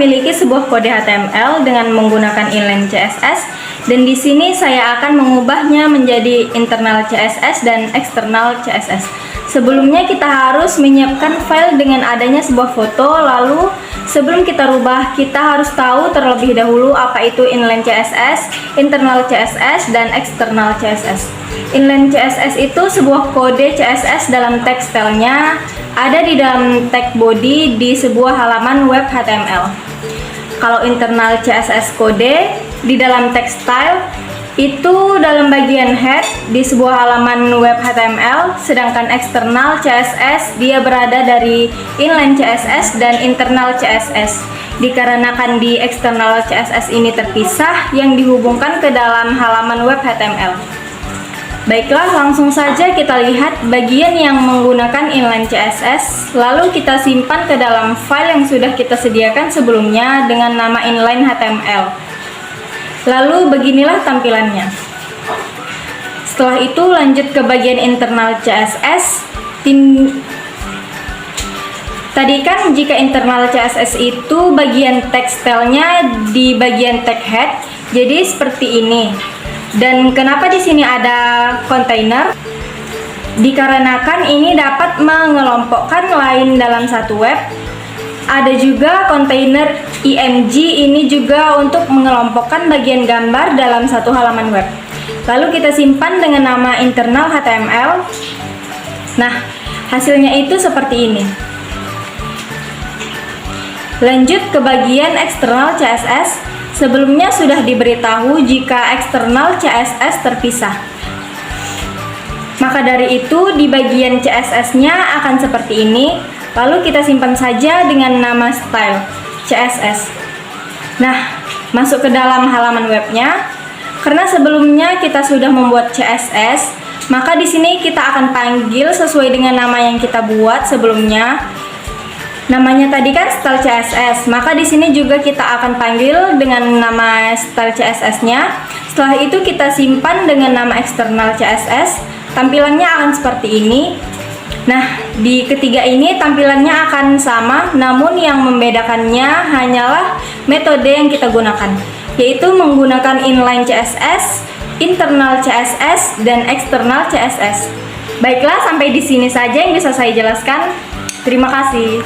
memiliki sebuah kode HTML dengan menggunakan inline CSS, dan di sini saya akan mengubahnya menjadi internal CSS dan eksternal CSS. Sebelumnya kita harus menyiapkan file dengan adanya sebuah foto, lalu sebelum kita rubah, kita harus tahu terlebih dahulu apa itu inline CSS, internal CSS, dan eksternal CSS. Inline CSS itu sebuah kode CSS dalam teks stylenya, ada di dalam tag body di sebuah halaman web HTML. Kalau internal CSS kode di dalam text style itu dalam bagian head di sebuah halaman web HTML, sedangkan eksternal CSS dia berada dari inline CSS dan internal CSS. Dikarenakan di eksternal CSS ini terpisah yang dihubungkan ke dalam halaman web HTML. Baiklah, langsung saja kita lihat bagian yang menggunakan inline CSS, lalu kita simpan ke dalam file yang sudah kita sediakan sebelumnya dengan nama inline HTML. Lalu beginilah tampilannya. Setelah itu lanjut ke bagian internal CSS. Tadi kan jika internal CSS itu bagian text style-nya di bagian tag head, jadi seperti ini. Dan kenapa di sini ada kontainer? Dikarenakan ini dapat mengelompokkan line dalam satu web. Ada juga kontainer img, ini juga untuk mengelompokkan bagian gambar dalam satu halaman web. Lalu kita simpan dengan nama internal HTML. Nah, hasilnya itu seperti ini. Lanjut ke bagian eksternal CSS. Sebelumnya sudah diberitahu jika eksternal CSS terpisah. Maka dari itu di bagian CSS-nya akan seperti ini. Lalu kita simpan saja dengan nama style CSS. Nah, masuk ke dalam halaman webnya. Karena sebelumnya kita sudah membuat CSS, maka di sini kita akan panggil sesuai dengan nama yang kita buat sebelumnya. Namanya tadi kan style CSS, maka di sini juga kita akan panggil dengan nama style CSS-nya. Setelah itu kita simpan dengan nama eksternal CSS. Tampilannya akan seperti ini. Nah, di ketiga ini tampilannya akan sama, namun yang membedakannya hanyalah metode yang kita gunakan, yaitu menggunakan inline CSS, internal CSS, dan eksternal CSS. Baiklah, sampai di sini saja yang bisa saya jelaskan. Terima kasih.